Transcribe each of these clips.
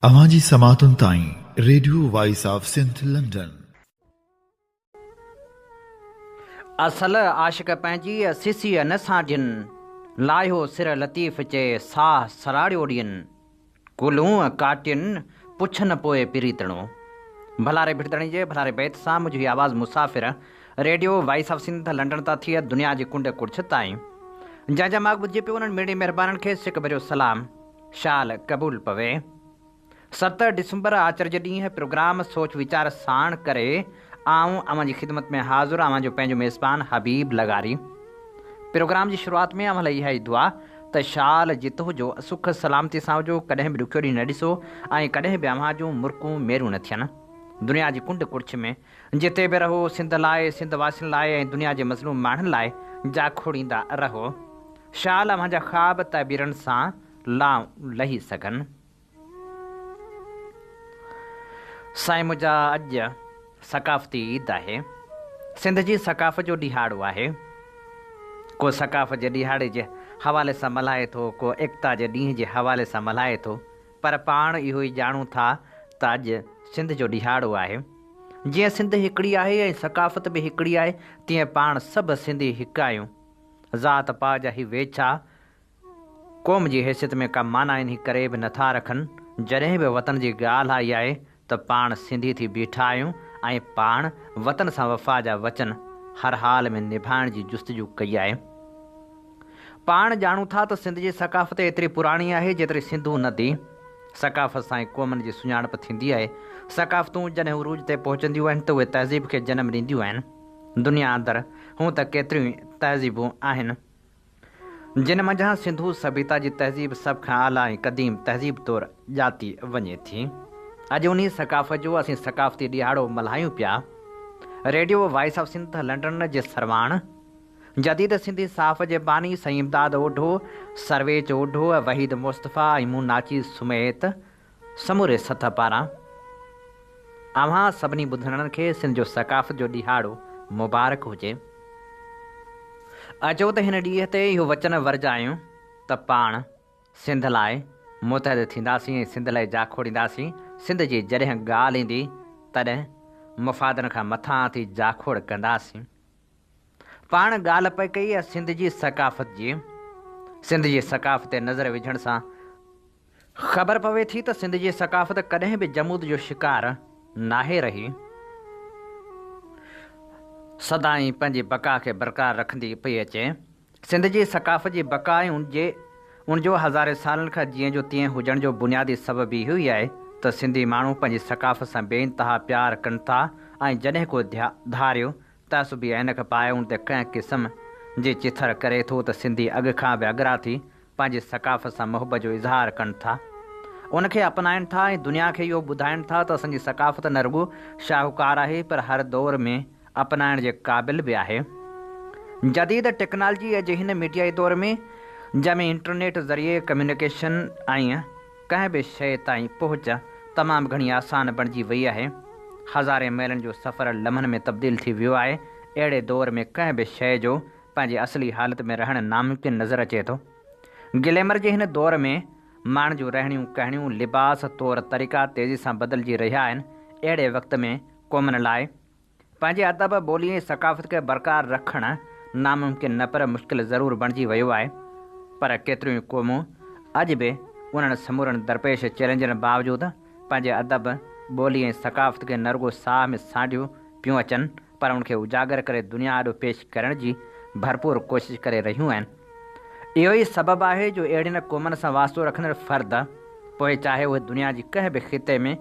अवांजी समातुन ताईं radio voice of Sindh London. असल आशिक पंहिंजी सिसीअ न साजिन, लाहियो सिर लतीफ़ चे साह सराड़ियो ॾियनि, कुलूं काटियुनि पुछनि पोइ पिरीतणो। भलारे भिड़तणी जे भलारे बैत सां मुंहिंजी आवाज़ मुसाफ़िर radio voice of Sindh London तां थी दुनिया जी कुंड कुर्छ ताईं। जंहिंजा मां ॿुधिजे पियो उन्हनि मेड़े महिरबाननि खे सिक भरियो सलाम, शाल क़बूल पवे। 7 डिसंबर आचर जे ॾींहुं प्रोग्राम सोच वीचार साण करे आऊं अव्हां जी ख़िदमत में हाज़ुर अव्हां जो पंहिंजो मेज़बान हबीब लगारी। प्रोग्राम जी शुरूआत में अव्हां लाइ इहा ई दुआ त शाल जित हुजो, सुख सलामती सां हुजो, कॾहिं बि ॾुखियो ॾींहुं न ॾिसो ऐं कॾहिं बि अव्हां जूं मुर्कूं मेरूं न थियनि। दुनिया जी कुंड कुर्छ में जिते बि रहो सिंध लाइ, सिंध वासियुनि लाइ ऐं दुनिया जे मज़लूम माण्हुनि लाइ जाखोड़ींदा रहो। शाल अव्हां जा ख़्वाब तबीरनि सां लही सघनि। साईं मुंहिंजा अॼु सकाफ़ती ईद आहे। सिंध जी सकाफ़त जो ॾिहाड़ो आहे। को सकाफ़त जे ॾिहाड़े जे हवाले सां मल्हाए थो, को एकता जे ॾींहं जे हवाले सां मल्हाए थो, पर पाण इहो ई ॼाणूं था त अॼु सिंध जो ॾिहाड़ो आहे। जीअं सिंध हिकिड़ी आहे ऐं सकाफ़त बि हिकिड़ी आहे, तीअं पाण सभु सिंधी हिकु आहियूं। ज़ात पात जा ही वेछा क़ौम जी हैसियत में का माना इन करे बि नथा रखनि। जॾहिं बि वतन जी ॻाल्हि आई आहे त पाण सिंधी थी बीठा आहियूं ऐं पाण वतन सां वफ़ा जा वचन हर हाल में निभाइण जी जुस्तजू कई आहे। पाण ॼाणूं था त सिंध जी सकाफ़त एतिरी पुराणी आहे जेतिरी सिंधू नदी। सकाफ़त सां ई क़ौमनि जी सुञाणप थींदी आहे। सकाफ़तूं जॾहिं उरूज ते पहुचंदियूं आहिनि त उहे तहज़ीब खे जनम ॾींदियूं आहिनि। दुनिया अंदरि हूं त केतिरियूं तहज़ीबूं आहिनि, जिन मंझां सिंधू सभ्यता जी तहज़ीब सभ खां आला ऐं क़दीम तहज़ीब तौरु ॼाती वञे थी। अॼु उन सकाफ़त जो असीं सकाफ़ती ॾिहाड़ो मल्हायूं पिया। Radio voice of Sindh London जे सरवाण जदीद सिंधी साफ़ जे बानी सईं इमदाद ओढो, सरवेज ओढो, वहीद मुस्तफ़ा ऐं मूं नाची सुमेत समूरे सथ पारां अव्हां सभिनी ॿुधड़नि खे सिंध जो सकाफ़त जो ॾिहाड़ो मुबारक हुजे। अचो त हिन ॾींहं ते इहो वचन वरजायूं त पाण सिंध लाइ मुतहद थींदासीं ऐं सिंध लाइ जाखोड़ींदासीं। सिंध जी जॾहिं ॻाल्हि ईंदी तॾहिं मुफ़ादनि खां मथां थी जाखोड़ कंदासीं। पाण ॻाल्हि पई कई आहे सिंध जी सकाफ़त जी। सिंध जी सकाफ़त ते नज़र विझण सां ख़बर पवे थी त सिंध जी सकाफ़त कॾहिं बि जमूद जो शिकार नाहे रही, सदाईं पंहिंजी बका खे बरक़रार रखंदी पई अचे। सिंध जी सकाफ़त जी बका ऐं उनजो हज़ारे सालनि खां जीअं जो तीअं हुजण जो बुनियादी सबबु इहो ई आहे त सिंधी माण्हू पंहिंजी सकाफ़त सां बेइंतहा प्यार कनि था ऐं जॾहिं को धारियो तहसुबी ऐनक पाए उन ते कंहिं क़िस्म जी चिथर करे थो त सिंधी अॻु खां बि अॻिरा थी पंहिंजी सकाफ़त सां मुहबत जो इज़हार कनि था, उनखे अपनाइनि था ऐं दुनिया खे इहो ॿुधाइनि था त असांजी सकाफ़त न रुॻो शाहूकार आहे पर हर दौर में अपनाइण जे क़ाबिल बि आहे। जदीद टेक्नोलॉजी जे हिन मीडिया दौर में जंहिंमें इंटरनेट ज़रिए कम्युनिकेशन ऐं कंहिं बि शइ ताईं पहुच तमामु घणी आसान बणिजी वई आहे। हज़ारे मैलनि जो सफ़र लम्हनि में तब्दील थी वियो आहे। अहिड़े दौर में कंहिं बि शइ जो पंहिंजी असली हालत में रहणु नामुमकिन नज़र अचे थो। गिलेमर जे हिन दौर में माण्हुनि जूं रहणियूं कहणियूं, लिबास, तौर तरीक़ा तेज़ी सां बदिलजी रहिया आहिनि। अहिड़े वक़्त में क़ौमनि लाइ पंहिंजे अदब, ॿोली ऐं सकाफ़त खे बरक़रार रखणु नामुमकिन न पर मुश्किल ज़रूरु बणिजी वियो आहे। पर केतिरियूं क़ौमूं अॼु बि उन्हनि समूरनि दरपेश चैलेंजनि बावजूदि पंहिंजे अदब, ॿोली ऐं सकाफ़त खे न रुॻो साह में सांडियूं पियूं अचनि पर उनखे उजागर करे दुनिया ॾों पेश करण जी भरपूर कोशिशि करे रहियूं आहिनि। इहो ई सबबु आहे जो अहिड़ियुनि क़ौमनि सां वास्तो रखंदड़ फ़र्द, पोइ चाहे उहे दुनिया जी कंहिं बि ख़िते में,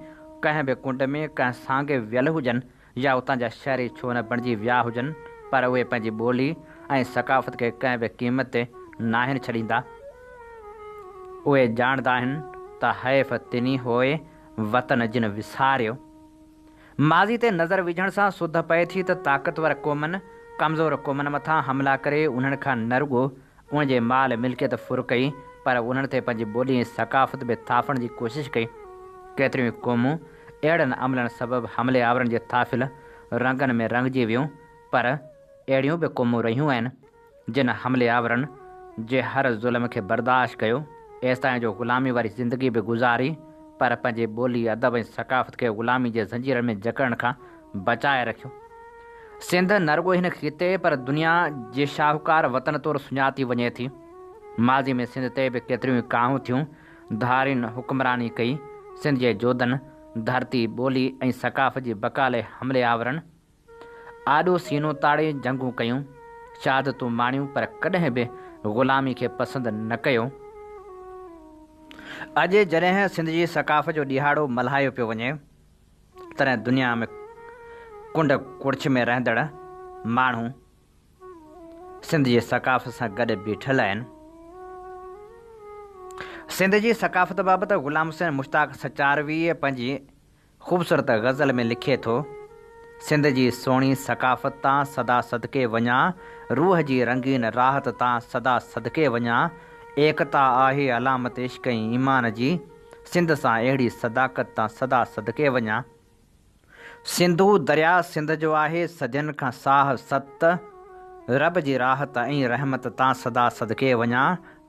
कंहिं बि कुंड में, कंहिं सांगे वियल हुजनि या उतां जा शहरी छो न बणिजी विया हुजनि, पर उहे पंहिंजी ॿोली ऐं सकाफ़त खे कंहिं बि क़ीमत ते नाहिनि छॾींदा। उहे ॼाणंदा आहिनि त हैफ़ तिनी होए वतन जिन विसारियो। माज़ी ते नज़र विझण सां सुध पए थी त ताक़तवर क़ौमनि कमज़ोर क़ौमनि मथां हमला करे उन्हनि खां न रुॻो उन जे माल मिल्कियत फुर कई पर उन्हनि ते पंहिंजी ॿोली ऐं सकाफ़त बि थापण जी कोशिशि कई। केतिरियूं क़ौमूं अहिड़नि अमलनि सबबु हमले आवरनि जे थाफ़िल रंगनि में रंगजी वियूं, पर अहिड़ियूं बि क़ौमूं रहियूं आहिनि जिन हमले आवरनि जे हर ज़ुल्म खे बर्दाश्त कयो, एसिताईं जो ग़ुलामी वारी ज़िंदगी बि गुज़ारी पर पंहिंजे ॿोली अदब ऐं सकाफ़त खे ग़ुलामी जे ज़ंजीर में जकड़ण खां बचाए रखियो। सिंध न रुॻो हिन ख़िते पर दुनिया जे शाहूकार वतन तौरु सुञाती वञे थी। माज़ी में सिंध ते बि केतिरियूं ई काहूं थियूं। धारियुनि हुक्मरानी कई। सिंध जे जोधनि धरती ॿोली ऐं सकाफ़त जी बका लाइ हमले आवरण, आॾो सीनो ताड़े जंगूं कयूं, शहादतूं माणियूं, पर कॾहिं बि ग़ुलामी खे पसंदि न कयो। अॼु जॾहिं सिंध जी सकाफ़त जो ॾिहाड़ो मल्हायो पियो वञे, तॾहिं दुनिया में कुंड कुड़छ में रहंदड़ माण्हू सिंध जी सकाफ़त सां गॾु बीठल आहिनि। सिंध जी सकाफ़त बाबति ग़ुलाम हुसैन मुश्ताक सचारवीअ पंहिंजी ख़ूबसूरत ग़ज़ल में लिखे थो, सिंध जी सोणी सकाफ़त तां सदा सदके वञा, रूह जी रंगीन राहत तां सदा सदके वञा, एकता आहे अलामत इश्क़ ऐं ईमान जी, सिंध सां अहिड़ी सदाकत तां सदा सदके वञा। सिंधू दरिया सिंध जो आहे सदियुनि खां साह सत, रब जी राहत ऐं रहमत तां सदा सदके वञा,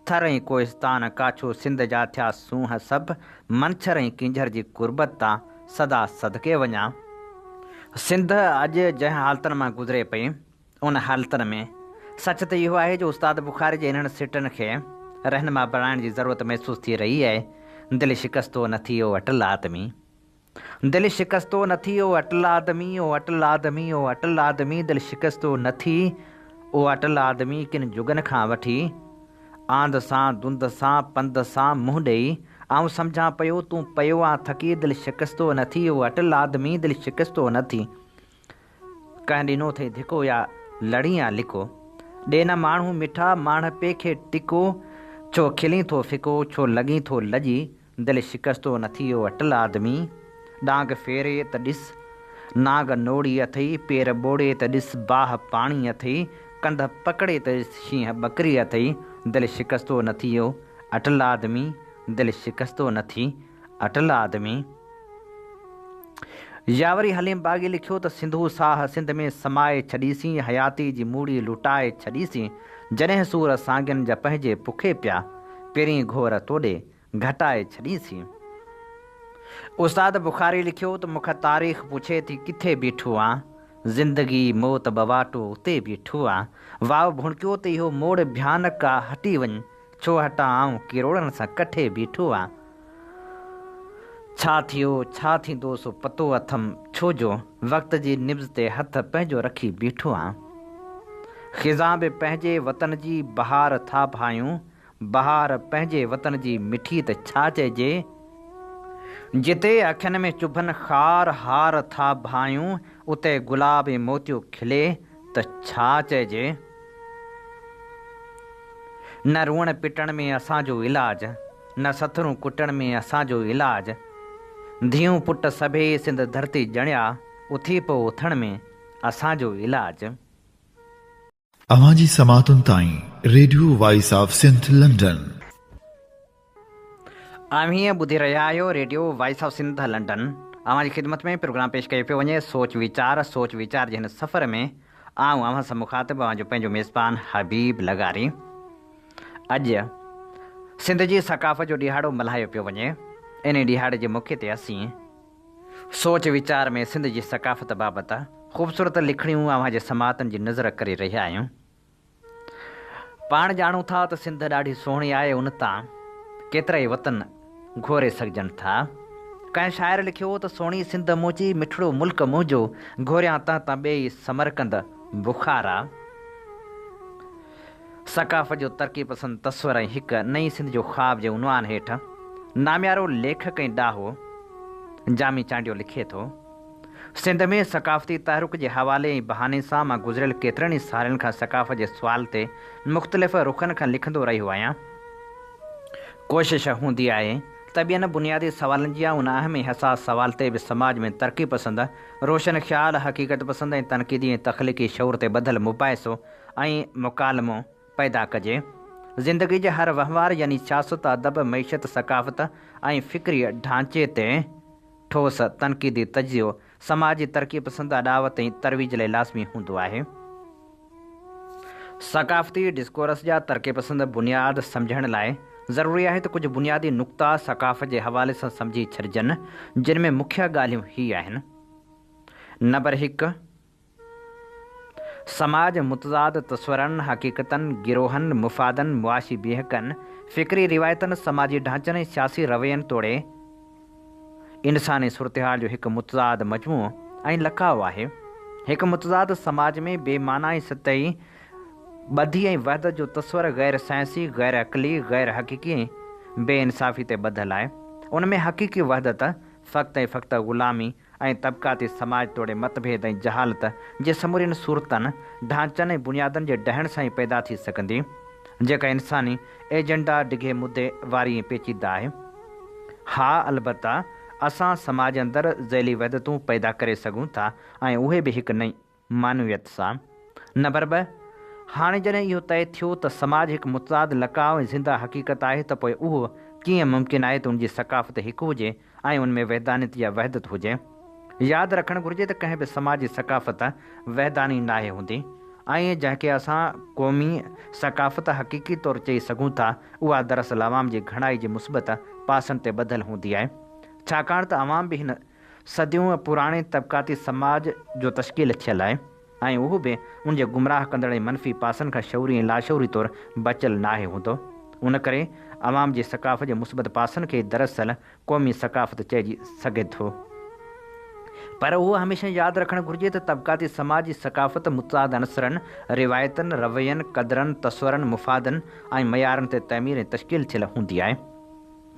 थर ऐं कोहिस्तान काछो सिंध जा थिया सूंह सभु, मंछर ऐं किंझर जी कुर्बत तां सदा सदके वञा। सिंध अॼु जंहिं हालतुनि मां गुज़रे पई, उन हालतुनि में सच त इहो आहे जो उस्ताद बुखारी जे इन्हनि सिटनि खे रहनुमा बणाइण जी ज़रूरत महसूस थी रही आहे। दिलि शिकस्तो न थी ओ अटल आदमी, दिलि शिकस्तो न थी ओ अटल आदमी, ओ अटल आदमी, ओ अटल आदमी, दिलि शिकस्तो न थी ओ अटल आदमी, किन जुगनि खां वठी आंद सां दुंद सां पंध सां मुंहुं ॾेई आऊं सम्झां पियो तूं पियो आ थकी, दिलि शिकस्तो न थी ओ अटल आदमी, दिलि शिकस्तो न थी। कंहिं ॾिनो अथई धिको या लड़ी या लिको, ॾे न माण्हू मिठा माण्ह पे खे टिको, छो खिली थो फिको, छो लॻी थो लॼी, दिलि शिकस्तो न थी ओ अटल आदमी। डांग फेरे त ॾिस नाग नोड़ी अथई, पेर ॿोड़े त ॾिस बाह पाणी अथई, कंध पकड़े त शींहं बकरी अथई, दिलि शिकस्तो न थी ओ अटल आदमी, दिलि शिकस्तो न थी अटल आदमी। यावरी हलीम बाग़ी लिखियो त सिंधू साह सिंध में समाए छॾीसीं, हयाती जी मूड़ी लुटाए छॾीसीं, जॾहिं सूर सांगियुनि जा पंहिंजे पुखे पिया, पहिरीं घोर तोॾे घटाए छॾीसीं। उस्ताद बुखारी लिखियो त मूंखां तारीख़ पुछे थी किथे बीठो आहे, ज़िंदगी मौत बवाटो उते बीठो आहे, वाव भुणकियो त इहो मोड़ भयानक आहे, हटी वञ छो हटां आऊं किरोड़नि सां कठे बीठो आहे, छा थियो छा थींदो सो पतो अथमि, छो जो वक़्त जी निब्ज़ ते हथ पंहिंजो रखी बीठो आहे। ख़िज़ां बि पंहिंजे वतन जी बहार था भायूं, बहार पंहिंजे वतन जी मिठी त छा चइजे, जिते अखियुनि में चुभनि ख़ार हार था भायूं, उते गुलाब ऐं मोतियो खिले त छा चइजे। न रुअण पिटण में असांजो इलाज, न सथरूं कुटण में असांजो इलाज, धीअूं पुट सभई सिंध धरती ॼणिया, उथी पो उथण में असांजो इलाज। अवांजी समातुनि ताईं radio voice of Sindh London. हीअं ॿुधी रहिया आहियो radio voice of Sindh London. अव्हांजी ख़िदमत में प्रोग्राम पेश कयो पियो वञे सोच वीचार जे हिन सफ़र में आऊं अव्हां सां मुखातिब अव्हांजो पंहिंजो मेज़बान हबीब लगारी। अॼु सिंध जी सकाफ़त जो ॾिहाड़ो मल्हायो पियो वञे। इन ॾिहाड़े जे मौक़े ते असीं सोच वीचार में सिंध जी सकाफ़त बाबति ख़ूबसूरत लिखणियूं अव्हांजे समातनि जी नज़र करे रहिया आहियूं। पाण ॼाणूं था त सिंध ॾाढी सुहिणी आहे, उन तां केतिरा ई वतन घोरे सघजनि था। कंहिं शाइर लिखियो त सोणी सिंध मुंहिंजी मिठड़ो मुल्क मुंहिंजो, घोरियां तां ॿेई समरकंद बुखारा। सकाफ़त जो तरक़ी पसंदि तस्वर ऐं हिकु नई सिंध जो ख़्वाब जे उनवान हेठि नामियारो लेखक ऐं ॾाहो जामी चांडियो लिखे थो, सिंध में सकाफ़ती तहरुक जे हवाले ऐं बहाने सां मां गुज़िरियल केतिरनि ई सालनि खां सकाफ़त जे सुवाल ते मुख़्तलिफ़ रुखनि खां लिखंदो रहियो आहियां। कोशिशि हूंदी आहे त ॿियनि बुनियादी सवालनि जी उन अहम ऐं हसास सवाल ते बि समाज में तरक़ी पसंदि, रोशन ख़्याल, हक़ीक़त पसंदि ऐं तनक़ीदी ऐं तख़लीक़ी शौर ते ॿधल मुबाहिसो ऐं मुकालमो पैदा कजे। ज़िंदगी जे हर वहिंवार यानी सियासत, अदब, मईशत, सकाफ़त ऐं फ़िक्री ढांचे ते ठोस तनक़ीदी तजियो समाजी तरक़ी पसंदि, अॾावत ऐं तरवीज लाइ लाज़मी हूंदो आहे। सकाफ़ती डिस्कोरस जा तरक़ी पसंदि बुनियाद सम्झण लाइ ज़रूरी आहे त कुझु बुनियादी नुक़्ता सक़ाफ़त जे हवाले सां सम्झी छॾिजनि, जिन में मुख्य ॻाल्हियूं ही आहिनि। नंबर 1, समाज मुतज़ाद तस्वरनि, हक़ीक़तनि, गिरोहनि, मुफ़ादनि, मुआशी बीहकनि, फ़िक्री रिवायतनि, समाजी ढांचनि ऐं सियासी रवैयनि तोड़े इंसानी सूरतहाल जो हिकु मुतज़ाद मजमूओ ऐं लकाउ आहे। हिकु मुतज़ाद समाज में बेमानाई सतही ॿधी ऐं वहदत जो तस्वर ग़ैर साइंसी, ग़ैर अक़ली, ग़ैर हक़ीक़ी ऐं बेइंसाफ़ी ते ॿधल आहे। उन में हक़ीक़ी वहदत फ़क़्त ऐं फ़क़्त ग़ुलामी ऐं तबक़ाती समाज तोड़े मतभेद ऐं जहालत जे समूरियुनि सूरतनि, ढांचनि ऐं बुनियादनि जे ढहण सां ई पैदा थी सघंदी, जेका इंसानी एजेंडा डिघे मुदे वारी ऐं पेचीदा आहे। हा, अलबत्ता असां समाज अंदरि ज़ैली वहदतूं पैदा करे सघूं था ऐं उहे बि हिकु नई मानवियत सां। नंबर 2, हाणे जॾहिं इहो तइ थियो त समाज हिकु मुतज़ाद लकाउ ऐं ज़िंदा हक़ीक़त आहे, त पोइ उहो कीअं मुमकिन आहे त उनजी सक़ाफ़त हिकु हुजे ऐं उन में वहदानियत या वहदत हुजे। यादि रखणु घुरिजे त कंहिं बि समाज जी सक़ाफ़त वहदानी नाहे हूंदी ऐं जंहिंखे असां क़ौमी सक़ाफ़त हक़ीक़ी तौरु चई सघूं था, उहा दरअसल अवाम जी घणाई जे मुस्बत पासनि ते ॿधल हूंदी आहे, छाकाणि त अवाम बि हिन सदियूं पुराणे तबक़ाती समाज जो तश्कील थियल आहे ऐं उहो बि उनजे गुमराह कंदड़ ऐं मनफ़ी पासनि खां शौरी ऐं लाशौरी तौरु बचियल नाहे हूंदो। उन करे अवाम जी सक़ाफ़त जे मुस्बत पासनि खे दरअसल क़ौमी सक़ाफ़त चइजी सघे थो। पर उहो हमेशह यादि रखणु घुरिजे त तबक़ाती समाज जी सक़ाफ़त मुतज़ाद अनसरनि, रिवायतनि, रवैयनि, क़दरनि, तस्वरनि, मुफ़ादनि ऐं मयारनि ते तइमीर ऐं तश्कील थियल हूंदी आहे।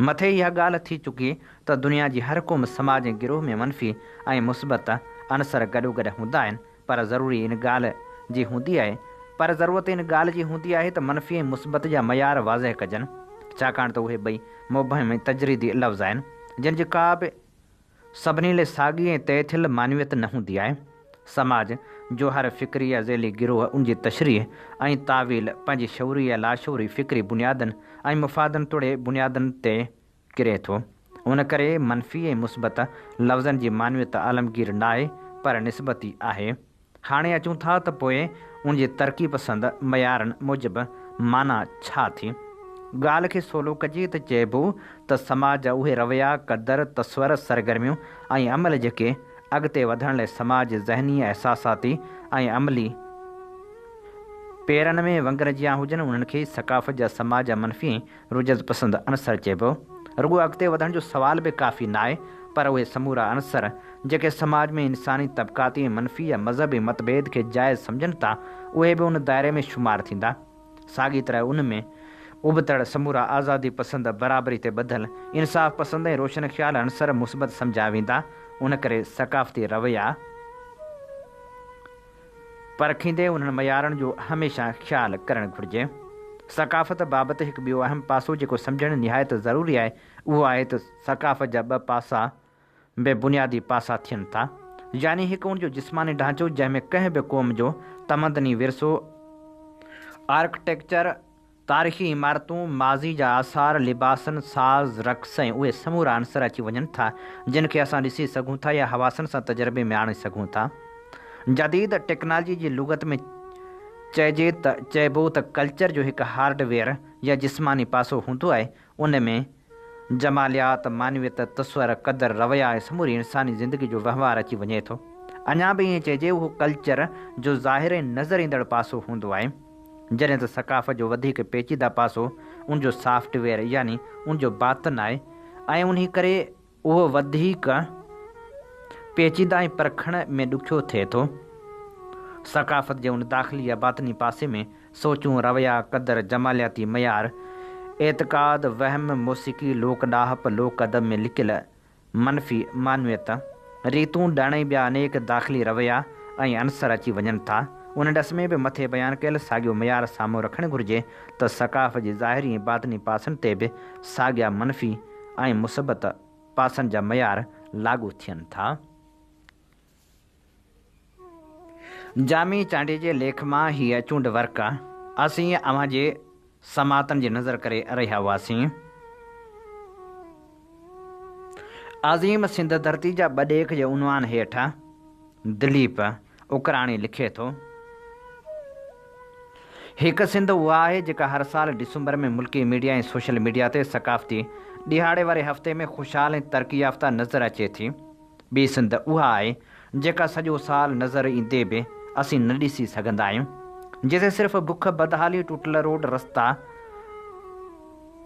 मथे इहा ॻाल्हि थी चुकी त दुनिया जी हर क़ौम समाज ऐं गिरोह में मनफ़ी ऐं मुस्बत अनसर गॾोगॾु हूंदा आहिनि, पर ज़रूरत इन ॻाल्हि जी हूंदी आहे त मनफ़ी ऐं मुस्बत जा मयार वाज़ह कजनि, छाकाणि त उहे ॿई मुबहम ऐं तजरीदी लफ़्ज़ आहिनि, जिन जी का बि सभिनी लाइ साॻी ऐं तइ थियल मानवियत न हूंदी आहे। समाज जो हर फ़िक्री या ज़ैली गिरोह उनजी तशरीह ऐं तावील पंहिंजी शौरी या लाशौरी फ़िक्री बुनियादनि ऐं मुफ़ादनि तोड़े बुनियादनि ते किरे थो। उन करे मनफ़ी ऐं मुस्बत लफ़्ज़नि जी मानवियत आलमगीर न आहे, पर निस्बती आहे। हाणे अचूं था त पोइ उनजी तरक़ी पसंदि मयारनि मूजिबि माना छा थी। ॻाल्हि खे सवलो कजे त चइबो त समाज जा उहे रवैया, क़दर, तस्वर, सरगर्मियूं ऐं अमल जेके अॻिते वधण लाइ समाज ज़हनी, अहसासाती ऐं अमली पेरनि में वंगरजिया हुजनि, उन्हनि खे सक़ाफ़त जा समाज जा मनफ़ी ऐं रुजत पसंदि अनसर चइबो। रुॻो अॻिते वधण जो सुवाल बि काफ़ी न आहे, पर उहे समूरा अनसर जेके समाज में इंसानी तबक़ाती ऐं मनफ़ी या मज़हबी मतभेद खे जाइज़ सम्झनि था, उहे बि उन दायरे में शुमार थींदा। साॻी तरह उन में उबतड़ समूरा आज़ादी पसंदि, बराबरी ते ॿधल, इंसाफ़ पसंदि ऐं रोशन ख़्याल अनसर मुस्बत सम्झा वेंदा। उन करे सक़ाफ़ती रवैया परखींदे उन्हनि मयारनि जो हमेशह ख़्यालु करणु घुरिजे। सक़ाफ़त बाबति हिकु ॿियो अहम पासो जेको सम्झणु निहायत ज़रूरी आहे, उहो आहे त सक़ाफ़त जा ॿ पासा बि बुनियादी पासा थियनि था, यानी हिकु उनजो जिस्मानी ढांचो जंहिंमें कंहिं बि क़ौम जो तमदनी विरसो, आर्किटेक्चर, तारीख़ी इमारतूं, माज़ी जा आसार, लिबासनि, साज़, रक़्स ऐं उहे समूरा अनसर अची वञनि था जिन खे असां ॾिसी सघूं था या हवासनि सां तजुर्बे में आणे सघूं था। जदीद टेक्नोलॉजी जी लुग़त में चइबो त कल्चर जो हिकु हार्डवेयर या जिस्मानी पासो हूंदो आहे। उन में जमालियात, मानवियत, तस्वर, क़दर, रवैया ऐं समूरी इंसानी ज़िंदगी जो वहिंवार अची वञे थो। अञा बि ईअं चइजे उहो कल्चर जो ज़ाहिर ऐं नज़र ईंदड़ पासो हूंदो आहे, जॾहिं त सक़ाफ़त जो वधीक पेचीदा पासो उनजो सॉफ्टवेयर यानी उनजो बातिन आहे ऐं उन करे उहो वधीक पेचीदा ऐं परखण में ॾुखियो थिए थो। सक़ाफ़त जे उन दाख़िली या बातिनी पासे में सोचूं, रवैया, क़दर, जमालियाती मयार, एतिक़ाद, वहम, मौसीक़ी, लोक ॾाहप, लोक अदब में लिकियल मनफ़ी मानवियत, रीतूं, ॾण ऐं ॿिया अनेक दाख़िली रवैया ऐं अनसर अची वञनि था। उन ॾस में बि मथे बयानु कयल साॻियो मयार साम्हूं रखणु घुरिजे त सक़ाफ़त जी ज़ाहिरी ऐं बातिनी पासनि ते बि साॻिया मनफ़ी ऐं मुस्बत पासनि जा मयार लागू थियनि था। जामी चांडी जे लेख मां हीअ चूंड वर्क असीं अव्हां जे समातनि जी नज़र करे रहिया हुआसीं। अज़ीम सिंध धरती जा ॿ ॾेख जे उनवान हेठि दिलीप उकराणी लिखे थो, हिकु सिंध उहा आहे जेका हर साल डिसंबर में मुल्की मीडिया ऐं सोशल मीडिया ते सकाफ़ती ॾिहाड़े वारे हफ़्ते में ख़ुशहाल ऐं तरक़ी याफ़्ता नज़र अचे थी। ॿी सिंध उहा आहे जेका सॼो साल नज़र ईंदे बि असीं न ॾिसी सघंदा आहियूं, जिते सिर्फ़ु बुख, बदहाली, टुटल रोड, रस्ता,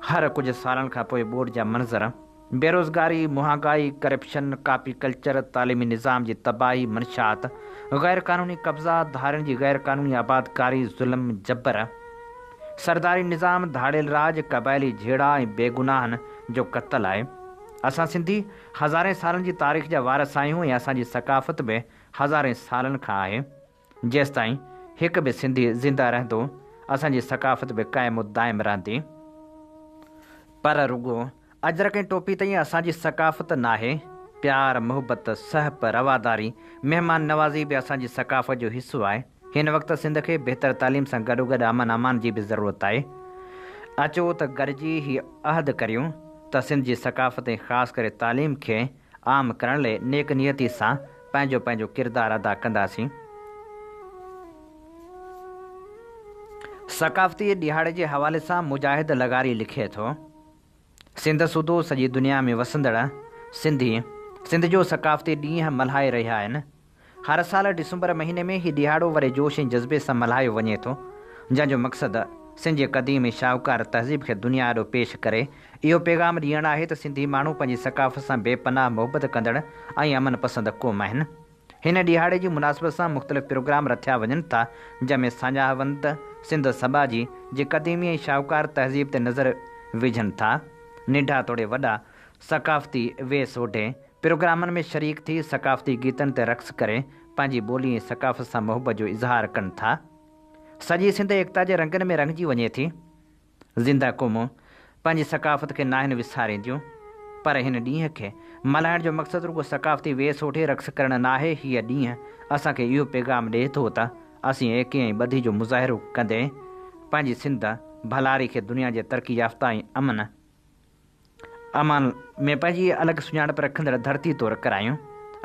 हर कुछ सालनि खां पोइ बोर्ड जा मंज़र, बेरोज़गारी, महांगाई, करप्शन, कापी कल्चर, तालीमी निज़ाम जी तबाही, मंशात, गैर क़ानूनी कब्ज़ा, धारनि जी गैर क़ानूनी आबादकारी, ज़ुल्म, जबर, सरदारी निज़ाम, धाड़ेल राज, क़बाइली झेड़ा ऐं बेगुनाहनि जो क़त्ल आहे। असां सिंधी हज़ारे सालनि जी तारीख़ जा वारस आहियूं ऐं असांजी सकाफ़त बि हज़ारे सालनि खां आहे। जेसि ताईं हिकु बि सिंधी ज़िंदा रहंदो असांजी सकाफ़त बि क़ाइमु दाइमु रहंदी। पर रुगो अजरक ऐं टोपी ताईं असांजी सकाफ़त नाहे। प्यार, मुहबत, सहप, रवादारी, महिमान नवाज़ी बि असांजी सकाफ़त जो हिसो आहे। हिन वक़्तु सिंध खे बहितर तालीम सां गॾोगॾु अमन अमान जी बि ज़रूरत आहे। अचो त गॾिजी हीअ अहद करियूं त सिंध जी सकाफ़त ऐं ख़ासि करे तालीम खे आम करण लाइ नेक नियती सां पंहिंजो पंहिंजो किरदारु अदा कंदासीं। सकाफ़ती ॾिहाड़े जे हवाले सां मुजाहिद लगारी लिखे थो, सिंध सूदो सॼी दुनिया में वसंदड़ सिंधी सिंध जो सकाफ़ती ॾींहुं मल्हाए रहिया आहिनि। हर साल डिसंबर महीने में हीउ ॾिहाड़ो वरे जोश ऐं जज़्बे सां मल्हायो वञे थो, जंहिंजो मक़सदु सिंध जे क़दीम ऐं शाहूकार तहज़ीब खे दुनिया ॾों पेश करे इहो पैगाम ॾियणु आहे त सिंधी माण्हू पंहिंजी सकाफ़त सां बेपनाह मुहबत कंदड़ ऐं अमन पसंदि क़ौम आहिनि। हिन ॾिहाड़े जी मुनासिबत सां मुख़्तलिफ़ प्रोग्राम रथिया वञनि था, जंहिंमें साझावंत सिंध सभा जी क़दीमी ऐं शाहूकार तहज़ीब ते नज़र विझनि था। निंढा तोड़े वॾा सकाफ़ती वेस ओढे प्रोग्रामनि में शरीक थी सकाफ़ती गीतनि ते रक़्स करे पंहिंजी ॿोली ऐं सकाफ़त सां मुहबत जो इज़हार कनि था। सॼी सिंध एकता जे रंगनि में रंगिजी वञे थी। ज़िंदा क़ौमूं पंहिंजी सकाफ़त खे नाहिनि विसारींदियूं, पर हिन ॾींहं खे मल्हाइण जो मक़सदु रुॻो सकाफ़ती वेस ओढे रक़्स करणु न आहे। हीअ ॾींहुं असांखे इहो पैगाम ॾिए थो त असीं एकी ऐं ॿधी जो मुज़ाहिरो कंदे पंहिंजी सिंध भलारी खे दुनिया जे तरक़ी याफ़्ता ऐं अमान में पंहिंजी अलॻि सुञाणप रखंदड़ धरती तौरु करायूं।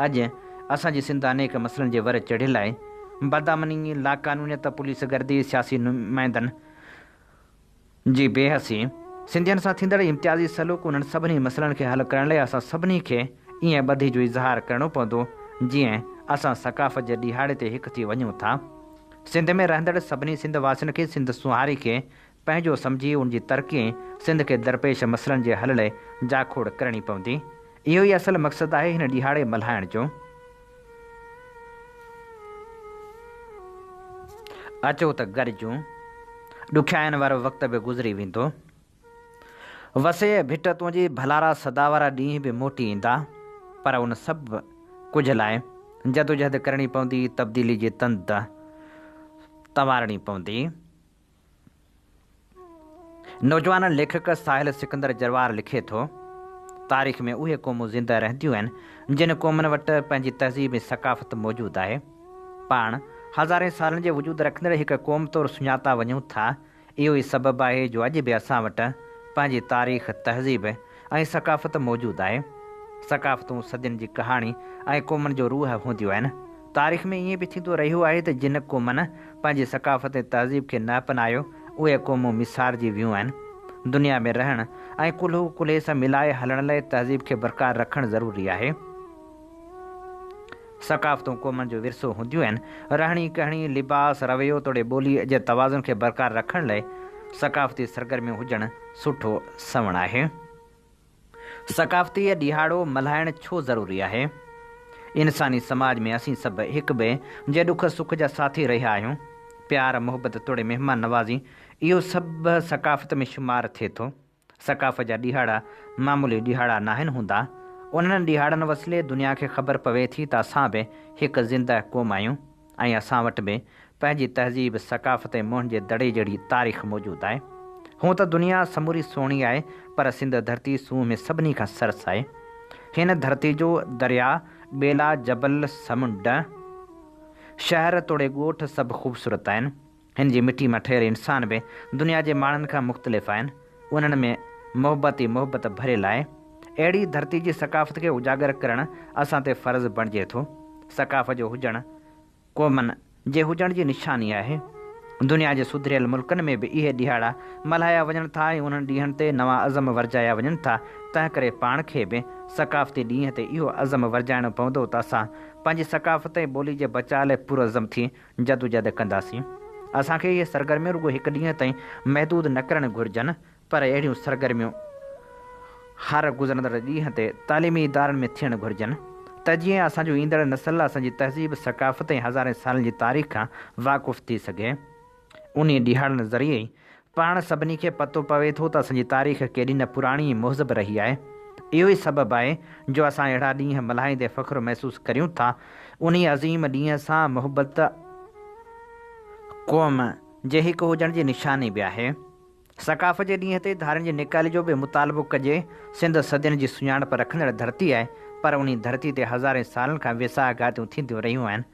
अॼु असांजी सिंध अनेक मसइलनि जे वर चढ़ियल आहे। बदअमनी, लाक़ानूनियत, पुलिस गर्दी, सियासी नुमाइंदनि जी बेहसी, सिंधियुनि सां थींदड़ इम्तियाज़ी सलूक, उन्हनि सभिनी मसइलनि खे हल करण लाइ असां सभिनी खे ईअं ॿधी जो इज़हार करणो पवंदो जीअं असां सकाफ़त जे ॾिहाड़े ते हिकु थी वञूं था। सिंध में रहंदड़ सभिनी सिंध वासियुनि खे सिंध सुहारी खे पंहिंजो सम्झी उनजी तरक़ी ऐं सिंध खे दरपेश मसइलनि जे हल लाइ जाखोड़ करणी पवंदी। इहो ई असल मक़सदु आहे हिन ॾिहाड़े मल्हाइण जो। अचो त गॾिजूं, ॾुखियाइनि वारो वक़्तु बि गुज़री वेंदो। वसे भिट तुंहिंजी भलारा सदा वारा ॾींहं बि मोटी ईंदा, पर उन सभु कुझ लाइ जदोजहद करणी पवंदी, तब्दीली जी तंद तवारणी पवंदी। नौजवान लेखक साहिल सिकंदर जरवार लिखे थो, तारीख़ में उहे क़ौमूं ज़िंदा रहंदियूं आहिनि जिन क़ौमुनि वटि पंहिंजी तहज़ीब ऐं सकाफ़त मौजूदु आहे। पाण हज़ारे सालनि जे वजूद रखंदड़ हिकु क़ौम तौरु सुञाता वञूं था। इहो ई सबबु आहे जो अॼु बि असां वटि पंहिंजी तारीख़, तहज़ीब ऐं सकाफ़त मौजूदु आहे। सकाफ़तूं सदियुनि जी कहाणी ऐं क़ौमुनि जो रूह हूंदियूं आहिनि। तारीख़ में ईअं बि थींदो रहियो आहे त जिन क़ौमनि पंहिंजी सकाफ़त ऐं तहज़ीब खे न अपनायो उहे क़ौमूं मिसारजी वियूं आहिनि। दुनिया में रहण ऐं कुल्हो कुल्हे सां मिलाए हलण लाइ तहज़ीब खे बरक़रार रखणु ज़रूरी आहे। सकाफ़तूं क़ौमनि जो विरसो हूंदियूं आहिनि। रहणी कहणी, लिबास, रवैयो तोड़े ॿोली जे तवाज़ुन खे बरक़रार रखण लाइ सकाफ़ती सरगर्मियूं हुजणु सुठो सवणु आहे। सकाफ़ती ॾिहाड़ो मल्हाइणु छो ज़रूरी आहे? इंसानी समाज में असीं सभु हिक ॿिए जे ॾुख सुख जा साथी रहिया आहियूं। प्यार, मुहबत तोड़े महिमान नवाज़ी, इहो सभु सकाफ़त में शुमारु थिए थो। सकाफ़त जा ॾिहाड़ा मामूली ॾिहाड़ा नाहिनि हूंदा। उन्हनि ॾिहाड़नि वसीले दुनिया खे ख़बर पवे थी त असां बि हिकु ज़िंदा क़ौम आहियूं ऐं असां वटि बि पंहिंजी तहज़ीब, सकाफ़त ऐं मुंहं जे दड़े जहिड़ी तारीख़ मौजूदु आहे। हूअं त दुनिया समूरी सुहिणी आहे, पर सिंध धरती सूंह में सभिनी खां सरस आहे। हिन धरती जो दरिया, ॿेला, जबल, समुंड, शहर तोड़े ॻोठ सभु ख़ूबसूरत आहिनि। हिन जी मिटी मां ठहियल इंसान बि दुनिया जे माण्हुनि खां मुख़्तलिफ़ आहिनि। उन्हनि में मुहबत ई मुहबत भरियल आहे। अहिड़ी धरती जी सकाफ़त खे उजागर करणु असां ते फ़र्ज़ु बणिजे थो। सकाफ़त जो हुजणु क़ौमनि जे हुजण जी निशानी आहे। दुनिया जे सुधरियल मुल्कनि में बि इहे ॾिहाड़ा मल्हाया वञनि था ऐं उन्हनि ॾींहंनि ते नवां अज़म वर्जाया वञनि था। तंहिं करे पाण खे बि सकाफ़ती ॾींहं ते इहो अज़म वर्जाइणो पवंदो त असां पंहिंजी सकाफ़त ऐं ॿोली जे बचाव लाइ पुरअज़म थी जदोजहद कंदासीं। असांखे इहे सरगर्मियूं रुॻो हिकु ॾींहं ताईं महदूद न करणु घुरिजनि, पर अहिड़ियूं सरगर्मियूं हर गुज़रंदड़ ॾींहं ते तालीमी इदारनि में थियणु घुरिजनि त जीअं असांजो ईंदड़ नसल असांजी तहज़ीब सकाफ़त ऐं हज़ारे सालनि जी तारीख़ खां वाक़ुफ़ु थी सघे। उन ॾिहाड़नि ज़रिए ई पाण सभिनी खे पतो पवे थो त असांजी तारीख़ केॾी न पुराणी मुहज़ब रही आहे। इहो ई सबबु आहे जो असां अहिड़ा ॾींहं मल्हाईंदे फ़ख़्रु महसूसु करियूं था। उन अज़ीम ॾींहं सां मुहबत क़ौम जे हिकु हुजण जी निशानी बि आहे। सकाफ़त जे ॾींहं ते धारियुनि जी निकाली जो बि मुतालबो कजे। सिंध सदियुनि जी सुञाणप रखंदड़ धरती आहे, पर उन धरती ते हज़ारे सालनि खां वेसाहगातियूं थींदियूं रहियूं आहिनि।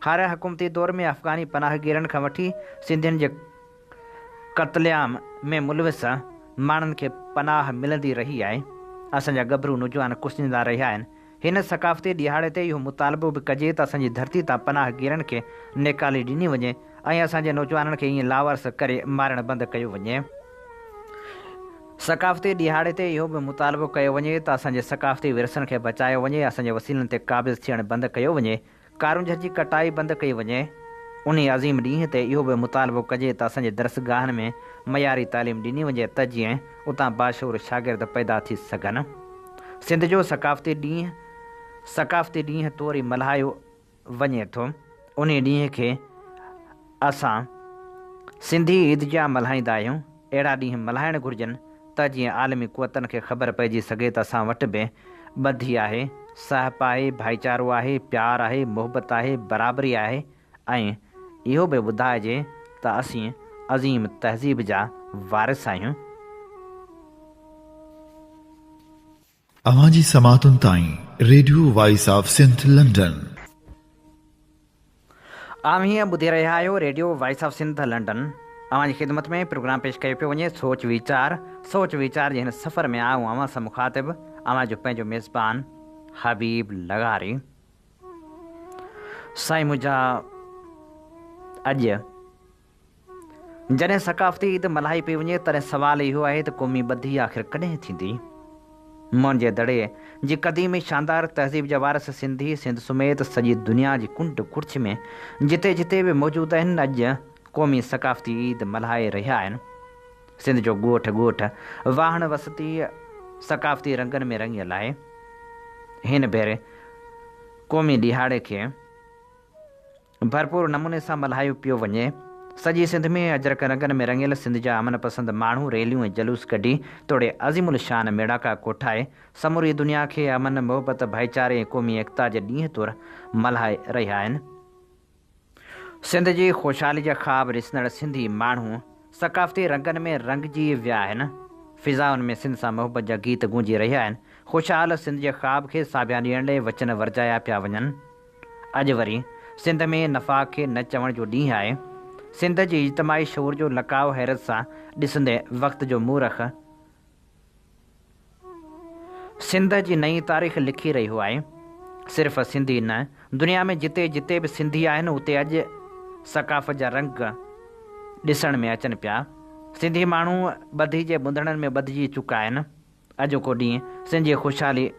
हर हुकूमती दौर में अफ़गानी पनाहगीरनि खां वठी सिंधियुनि जे क़त्लेआम में मुलविस माण्हुनि खे पनाह मिलंदी रही आहे। असांजा गभरू नौजवान कुसंदा रहिया आहिनि। हिन सकाफ़ती ॾिहाड़े ते इहो मुतालबो बि कजे त असांजी धरती तां पनाहगीरनि खे निकाली ॾिनी वञे ऐं असांजे नौजवाननि खे ईअं लावारस करे मारणु बंदि कयो वञे। सकाफ़ती ॾिहाड़े ते इहो बि मुतालबो कयो वञे त असांजे सकाफ़ती विरसनि खे बचायो वञे, असांजे वसीलनि ते क़ाबिज़ थियणु बंदि कयो वञे, कारूंझर जी कटाई बंदि कई वञे। उन अज़ीम ॾींहं ते इहो बि मुतालबो कजे त असांजे दरसगाहनि में मयारी तालीम ॾिनी वञे त जीअं उतां बाशूर शागिर्द पैदा थी सघनि। सिंध जो सकाफ़ती ॾींहुं तौरु ई मल्हायो वञे थो। उन ॾींहं खे असां सिंधी ईद जा मल्हाईंदा आहियूं। अहिड़ा ॾींहं मल्हाइणु घुरिजनि त जीअं आलमी क़ुवतनि खे ख़बर पइजी सघे त असां वटि बि ॿधी आहे, सहप आहे, भाईचारो आहे, प्यारु आहे, मुहबत आहे, बराबरी आहे ऐं इहो बि ॿुधाइजे त असीं अज़ीम तहज़ीब जा वारिस आहियूं। अवांजी समातुनि ताईं radio voice of Sindh London. आम हीअं ॿुधी रहिया आहियो radio voice of Sindh London. अवांजी ख़िदमत में प्रोग्राम पेश कयो पियो वञे सोच वीचार जे हिन सफ़र में आऊं अवां सां मुखातिब अवां जो पंहिंजो मेज़बान हबीब लगारी। साईं मुंहिंजा अॼु जॾहिं सकाफ़ती ईद मल्हाई पई वञे तॾहिं सुवालु इहो आहे त क़ौमी ॿधी आख़िर कॾहिं थींदी। मुंहिंजे दड़े जी क़दीमी शानदार तहज़ीब जा वारस सिंधी सिंध समेत सॼी दुनिया जी कुंड कुर्छ में जिते जिते बि मौजूदु आहिनि अॼु क़ौमी सकाफ़ती ईद मल्हाए रहिया आहिनि। सिंध जो ॻोठ ॻोठ वाहण वसती सकाफ़ती रंगनि में रंगियल आहे। हिन भेरे क़ौमी ॾिहाड़े खे भरपूर नमूने सां मल्हायो पियो वञे। सॼी सिंध में अजरक रंगनि में रंगियल सिंध जा अमन पसंद माण्हू रैलियूं ऐं जलूस कढी तोड़े अज़ीमुल शान मेड़ाका कोठाए समूरी दुनिया खे अमन मुहबत भाईचारे ऐं क़ौमी एकता जे ॾींहं तौरु मल्हाए रहिया आहिनि। सिंध जी ख़ुशहाली जा ख़्वाब ॾिसंदड़ सिंधी माण्हू सकाफ़ती रंगनि में रंगजी विया आहिनि। फ़िज़ाउनि में सिंध सां मुहबत जा गीत गूंजी रहिया आहिनि। ख़ुशहाल सिंध जे ख़्वाब खे साबिया ॾियण लाइ वचन वर्जाया पिया वञनि। अॼु वरी सिंध में नफ़ा खे न चवण जो ॾींहुं आहे। सिंध जी इज्तमाही शऊर जो लकाव हैरत सां ॾिसंदे वक़्त जो मूरख सिंध जी नई तारीख़ लिखी रहियो आहे। सिर्फ़ु सिंधी न, दुनिया में जिते जिते बि सिंधी आहिनि उते अॼु सकाफ़त जा रंग ॾिसण में अचनि पिया। सिंधी माण्हू ॿधी जे ॿुधड़नि में ॿधिजी चुका आहिनि। अॼोको ॾींहुं सिंध जी ख़ुशहाली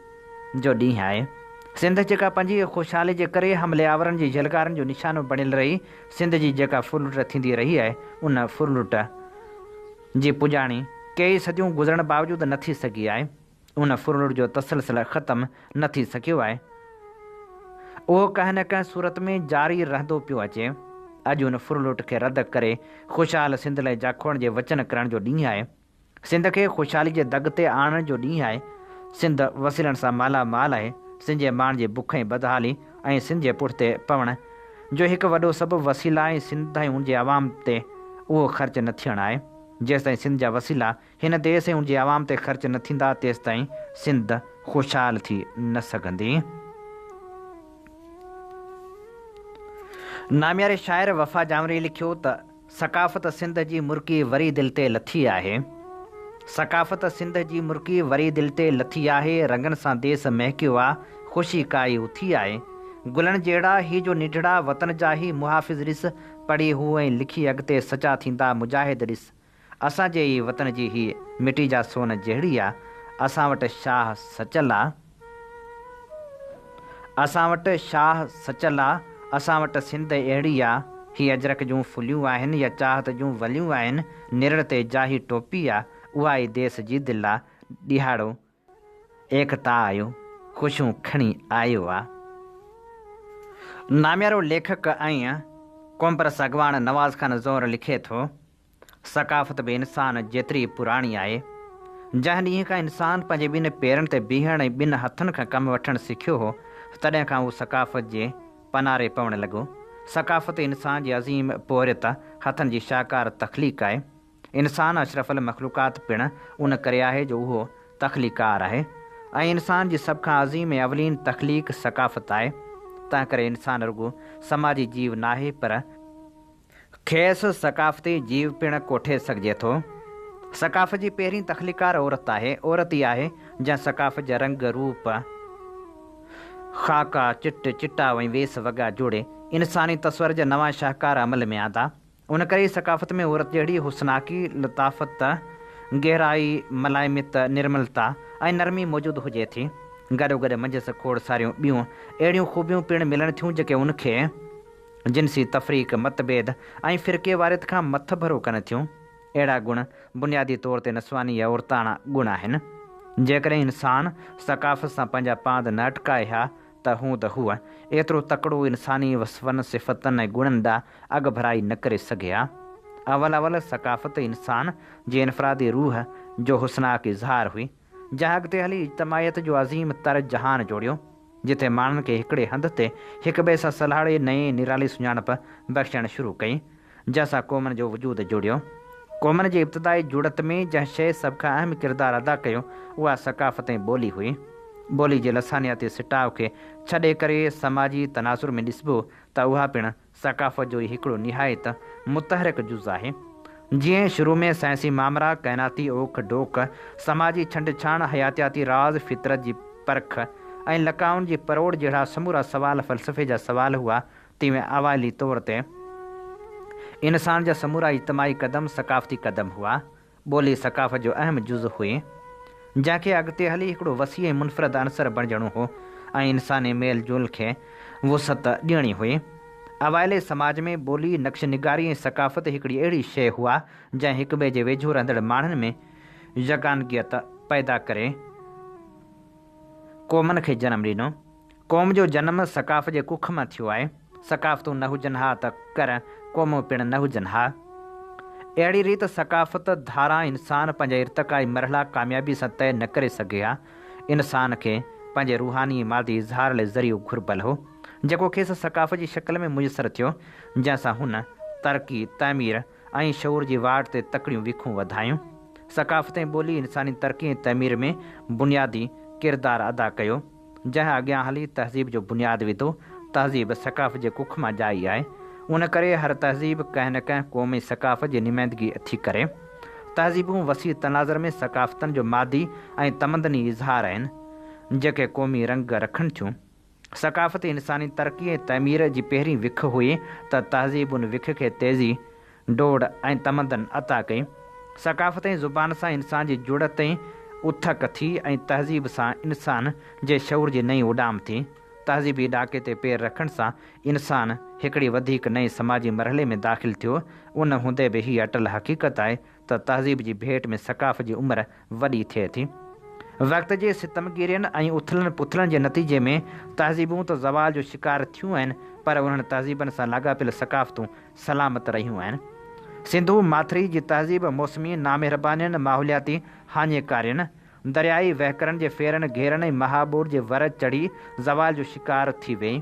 जो ॾींहुं आहे। सिंध जेका पंहिंजी ख़ुशहाली जे करे हमलेआवरनि जी झलकारनि जो निशानो बणियल रही, सिंध जी जेका फुरलुट थींदी रही आहे उन फुरलुट जी पुॼाणी कई सदियूं गुज़रण बावजूदि न थी सघी आहे। उन फुरलुट जो तसलसल ख़तमु न थी सघियो आहे। उहो कंहिं न कंहिं सूरत में जारी रहंदो पियो अचे। अॼु उन फुरलुट खे रद्द करे ख़ुशहाल सिंध लाइ जाखोण जे वचन करण जो ॾींहुं आहे। सिंध खे ख़ुशहाली जे दग ते आणण जो ॾींहुं आहे। सिंध वसीलनि सां मालामाल आहे। सिंध जे माण्हुनि जी बुख ऐं बदहाली ऐं सिंध जे पुठिते पवण जो हिकु वॾो सबबु वसीला ऐं सिंध ऐं उनजे आवाम ते उहो ख़र्च न थियणु आहे। जेसिताईं सिंध जा वसीला हिन देश ऐं उनजे आवाम ते ख़र्च न थींदा तेसिताईं सिंध ख़ुशहाल थी न सघंदी। नामियारे शाइर वफ़ा जामरी लिखियो त सकाफ़त सिंध जी मुर्की वरी दिलि ते लथी आहे। सकाफ़त सिंध जी मुर्की वरी दिलि ते लथी आहे। रंगनि सां देस महकियो आहे, ख़ुशी काई उथी आहे। गुलनि जहिड़ा ही जो निढड़ा वतन जा ही मुहाफ़िज़ ॾिस पढ़ी हू ऐं लिखी अॻिते सचा थींदा मुजाहिद ॾिस। असांजे ई वतन जी ही मिटी जा सोन जहिड़ी आहे, असां वटि शाह सचल आहे, असां वटि शाह सचल आहे, असां वटि सिंध अहिड़ी आहे। ही अजरक जूं फुलियूं आहिनि या चाहत जूं वलियूं आहिनि, निर ते जाही टोपी आहे, उहा ई देस जी दिलि आहे। ॾिहाड़ो एकता आयो, ख़ुशियूं खणी आयो आहे। नाम्यारो लेखक ऐं कोम्पर सगवान नवाज़ खान ज़ोहर लिखे थो, सकाफ़त बि इंसान जेतिरी पुराणी आहे। जंहिं ॾींहं खां इंसानु पंहिंजे ॿिनि पेरनि ते बीहण ऐं ॿिनि हथनि खां कमु वठणु सिखियो हो, तॾहिं खां उहो सकाफ़त जे पनारे पवणु लॻो। सकाफ़त इंसान जी अज़ीम पोरियत, हथनि जी शाहकार तख़लीक़ आहे। इंसानु अशरफुल मख़लूक़ात पिणु उन करे आहे जो उहो तख़लीकार आहे, ऐं इंसान जी सभ खां अज़ीम ऐं अवलीन तख़लीक़ सकाफ़त आहे। तंहिं करे इंसानु रुॻो समाजी जीव नाहे, पर खेसि सकाफ़ती जीव पिणु कोठे सघिजे थो। सकाफ़त जी पहिरीं तख़लीकार औरत आहे। औरत ई आहे जंहिं सकाफ़त जा रंग रूप, ख़ाका, चिटा ऐं वेस वॻा जोड़े इंसानी तस्वर जा नवां शाहकार अमल में आंदा। उन करे सकाफ़त में औरत जहिड़ी हुस्नाकी, लताफ़त, गहराई, मलाइमियत, निर्मलता ऐं नरमी मौजूदु हुजे थी। गॾोगॾु मंझसि खोड़ सारियूं ॿियूं अहिड़ियूं ख़ूबियूं पिणु मिलनि थियूं जेके उनखे जिन्सी तफ़रीक़, मतभेद ऐं फ़िरके वारियत खां मथ भरो कनि थियूं। अहिड़ा गुण बुनियादी तौर ते नस्वानी या औरताणा गुण आहिनि। जेकॾहिं इंसानु सकाफ़त सां पंहिंजा पांध न अटकाए हा त हूअ एतिरो तकिड़ो इंसानी वसफ़नि, सिफ़तनि ऐं गुणनि ॾांहुं अॻु भराई न करे सघे हा। अवल सकाफ़त इंसान जे इनफ़रादी रूह जो हुस्नाक इज़हार हुई, जंहिं अॻिते हली इज्तमायत जो अज़ीम तर जहान जोड़ियो, जिथे माण्हुनि खे हिकिड़े हंध ते हिक ॿिए सां सलाहे नई निराली सुञाणप बख़्शणु शुरू कई, जंहिंसां क़ौमनि जो वजूदु जुड़ियो। क़ौमनि जी इब्तिदाई जुड़त में जंहिं शइ सभ खां अहम किरदारु अदा कयो, उहा सकाफ़त ऐं ॿोली हुई। ॿोली जे लसानियाती सिटाव खे छॾे करे समाजी तनासुर में ॾिसबो त उहा पिणु सकाफ़त जो ई हिकिड़ो निहायत मुतहरिक जुज़ आहे। जीअं शुरू में साइंसी मामरा, काइनाती ओख डोख, समाजी छंड-छाण, हयातियाती राज़, फितरत जी परख ऐं लकाउनि जी परोड़ जहिड़ा समूरा सवाल फ़लसफ़े जा सवाल हुआ, तीअं अवाइली तौर ते इंसान जा समूरा इज्तमाही क़दम सकाफ़ती क़दम हुआ। ॿोली सकाफ़त जो अहम जुज़ हुई, जंहिंखे अॻिते हली हिकिड़ो वसी ऐं मुनफ़रद अनसर बणिजणो हो ऐं इंसानी मेल जोल खे वुसअत ॾियणी हुई। अवाइले समाज में ॿोली, नक्श निगारी ऐं सकाफ़त हिकिड़ी अहिड़ी शइ हुआ जंहिं हिक ॿिए जे वेझो रहंदड़ माण्हुनि में यगानगियत पैदा करे क़ौमनि खे जनमु ॾिनो। क़ौम जो जनमु सकाफ़त जे कुख मां थियो आहे। सकाफ़तूं न हुजनि हा त कर क़ौमूं पिणु न हुजनि हा। अहिड़ी रीति सकाफ़त धारा इंसान पंहिंजा इर्तिक़ाई मरहला कामयाबी सां तइ न करे सघे हा। इंसान खे पंहिंजे रूहानी मादी इज़हार लाइ ज़रियो घुरिबल हो, जेको खेसि सकाफ़त जी शिकिल में मुयसरु थियो, जंहिंसां हुन तरक़ी, तामीर ऐं शऊर जी वाट ते तकड़ियूं विखूं वधायूं। सकाफ़त ऐं ॿोली इंसानी तरक़ी ऐं तमीर में बुनियादी किरदारु अदा कयो, जंहिं अॻियां हली तहज़ीब जो बुनियादु विधो। तहज़ीब सकाफ़त जे कुख मां जाई आहे। उन करे हर तहज़ीब कंहिं न कंहिं क़ौमी सकाफ़त जी नुमाइंदगी थी करे। तहज़ीबूं वसी तनाज़र में सकाफ़तनि जो मादी ऐं तमदनी इज़हार आहिनि, जेके क़ौमी रंग रखनि थियूं। सकाफ़त इंसानी तरक़ी ऐं तमीर जी पहिरीं विख हुई त तहज़ीब उन विख खे तेज़ी, डोड़ ऐं तमदन अता कई। सकाफ़त ऐं ज़ुबान सां इंसान जी जुड़त ऐं उथक थी ऐं तहज़ीब सां इंसान जे शऊर जी नई उॾाम थी। तहज़ीबी ॾाके ते पेर रखण सां इंसान हिकिड़ी वधीक नई समाजी मरहले में दाख़िल थियो। उन हूंदे बि हीअ अटल हक़ीक़त आहे त तहज़ीब जी भेट में सकाफ़त जी उमिरि वॾी थिए थी। वक़्त जे सितमगीरियुनि ऐं उथलनि पुथलनि जे नतीजे में तहज़ीबूं त ज़वाल जो शिकार थियूं आहिनि, पर उन्हनि तहज़ीबनि सां लाॻापियल सकाफ़तूं सलामत रहियूं आहिनि। सिंधू माथिरी जी तहज़ीब मौसमी नामहिरबानियुनि, माहौलियाती हाञेकारियुनि, दरियाई वहकरनि जे फेरनि घेरनि ऐं महाबोर जे वर चढ़ी ज़वाल जो शिकार थी वई।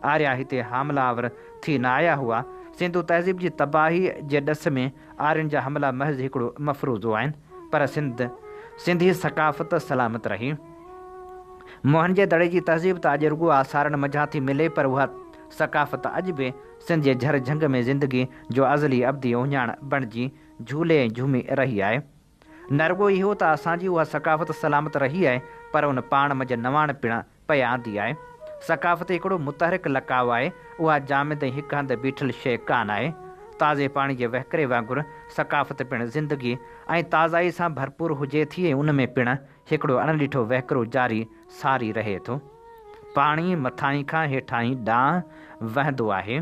आर्या हिते हमलावर थी न आया हुआ। सिंधू तहज़ीब जी तबाही जे ॾस में आर्यनि जा हमला महज़ हिकिड़ो मफ़रूज़ो आहिनि, पर सिंधी सकाफ़त सलामत रही। मोहन जे दड़े जी तहज़ीब त अॼु रुॻो आसारनि मंझां थी मिले, पर उहा सकाफ़त अॼु बि सिंध जे झर झंग में ज़िंदगी जो अज़ली अब्दी उहिञाण बणिजी झूले ऐं झूमी रही आहे। न रुॻो इहो त असांजी उहा सकाफ़त सलामत रही आहे, पर उन पाण मंझि नवाण पिणु पिया आंदी आहे। सकाफ़त हिकिड़ो मुतहरिक लकाउ आहे। उहा जामिद ऐं हिकु हंधि बीठल शइ कान आहे। ताज़े पाणी जे वहकरे वांगुरु सकाफ़त पिणु ज़िंदगी ऐं ताज़ाई सां भरपूर हुजे थी ऐं उन में पिणु हिकिड़ो अणॾिठो वहकरो जारी सारी रहे थो। पाणी मथां खां हेठां ॾांहुं वहंदो आहे,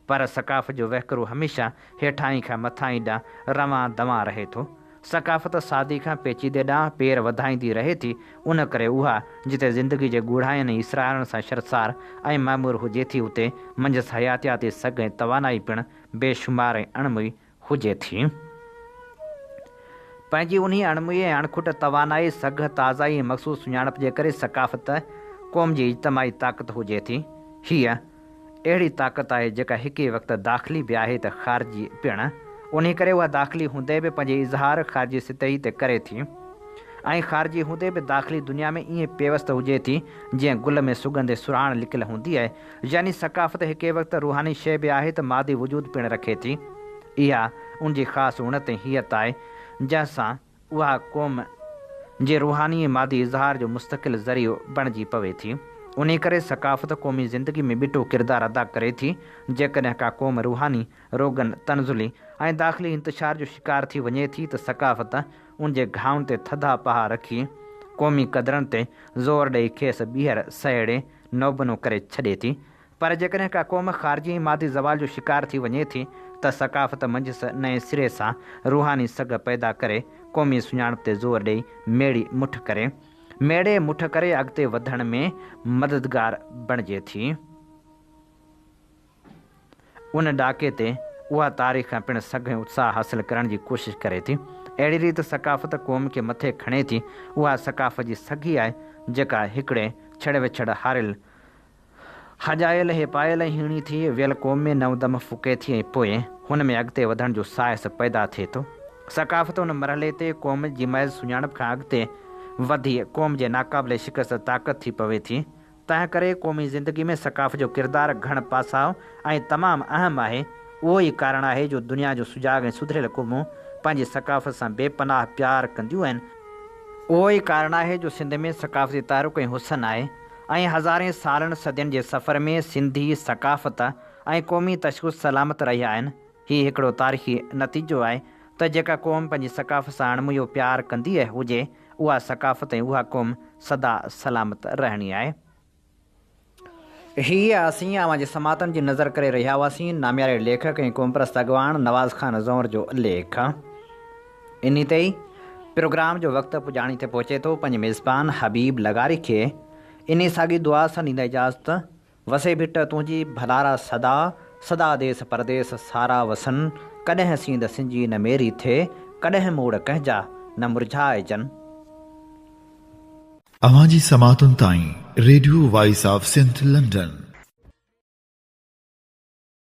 पर सकाफ़त जो वहकरो हमेशह हेठां खां मथां ॾांहुं रवां दवां रहे थो। सकाफ़त सादी खां पेचीदे ॾांहुं पेर वधाईंदी रहे थी, उन करे उहा जिते ज़िंदगी जे ॻूढ़ाइनि इसरारनि सां शर्मसार ऐं मामूर हुजे थी, उते मंझसि हयातियाती सघ ऐं तवानाई पिणु बेशुमार ऐं अणमुई हुजे थी। पंहिंजी उन अणमुई ऐं अणखुट तवानाई सघ ताज़ाई ऐं मख़सूस सुञाणप जे करे सकाफ़त क़ौम जी इज्तमाही ताक़त हुजे थी। हीअ अहिड़ी ताक़त आहे जेका हिक ई वक़्तु दाख़िली बि आहे त ख़ारिजी पिणु। उन करे उहा दाख़िली हूंदे बि पंहिंजे इज़हार ख़ारिजी सतही ते करे थी ऐं ख़ारिजी हूंदे बि दाख़िली दुनिया में ईअं पेवस्त हुजे थी जीअं गुल में सुगंध सुराण लिकियल हूंदी आहे। यानी सकाफ़त हिक वक़्तु रूहानी शइ बि आहे त मादी वजूद पिणु रखे थी। इहा उनजी ख़ासि उणत ऐं हियत आहे जंहिंसां उहा क़ौम जे रूहानी मादी इज़हार जो मुस्तक़िल ज़रियो बणिजी पवे थी। उन करे सकाफ़त क़ौमी ज़िंदगी में ॿिटो किरदारु अदा करे थी। जेकॾहिं का क़ौम रूहानी रोगन तनज़ुली ऐं दाख़िली इंतिशार जो शिकार थी वञे थी त सकाफ़त उन जे घाउनि ते थधा पहा रखी क़ौमी क़दरनि ते ज़ोर ॾेई खेसि ॿीहर सहेड़े नौबनो करे छॾे थी। पर जेकॾहिं का क़ौम ख़ारिजी मादी ज़वाल जो शिकार थी वञे थी त सकाफ़त मंझसि नए सिरे सां रूहानी सघ पैदा करे क़ौमी सुञाणप ते ज़ोर ॾेई मेड़े मुठ करे अॻिते वधण में मददगार बणिजे थी। उन ॾाके ते उहा तारीख़ पिणु सघ ऐं उत्साह हासिल करण जी कोशिशि करे थी। अहिड़ी रीति सकाफ़त क़ौम खे मथे खणे थी। उहा सकाफ़त जी सघी आहे जेका हिकिड़े छड़ विछड़ हारियल हजायल हे पायल हीणी थी वियल क़ौम में नवदम फुके थी ऐं पोइ हुन में अॻिते वधण जो साहस पैदा थिए थो। सकाफ़त उन मरहले ते क़ौम जी महज़ सुञाणप खां अॻिते वधी क़ौम जे नाक़ाबिले शिकस्त ताक़त थी पवे थी। तंहिं करे क़ौमी ज़िंदगी में सकाफ़त जो किरदारु घण पासाओ ऐं तमामु अहम आहे। उहो ई कारण आहे जो दुनिया जो सुजाॻ ऐं सुधरियल क़ौमूं पंहिंजी सकाफ़त सां बेपनाह प्यार कंदियूं आहिनि। उहो ई कारण आहे जो सिंध में सकाफ़ती तारुक़ ऐं हुसन आहे ऐं हज़ारे सालनि सदियुनि जे सफ़र में सिंधी सकाफ़त ऐं क़ौमी तशख़ुस सलामत रहिया आहिनि। हीउ हिकिड़ो तारीख़ी नतीजो आहे त जेका क़ौम पंहिंजी सकाफ़त सां अणमुयो प्यार कंदी आहे हुजे, उहा सकाफ़त ऐं उहा क़ौम सदा सलामत रहणी आहे। हीअ असीं अवांजी समातनि जी नज़र करे रहिया हुआसीं नामियारे लेखक ऐं क़ौमप्रस्त अॻवान नवाज़ ख़ान ज़ौर जो लेख। इन ते ई प्रोग्राम जो वक़्तु पुॼाणी ते पहुचे थो। पंहिंजे मेज़बान हबीब लगारी खे इन साॻी दुआ सां ॾींदा इजाज़त। वसे भिट तुंहिंजी भलारा सदा सदा देस परदेस सारा वसन, कॾहिं सींद सिंजी न मेरी थिए, कॾहिं मोड़ कंहिंजा न मुरझाइजनि। अवांजी समातुनि ताईं radio voice of Sindh London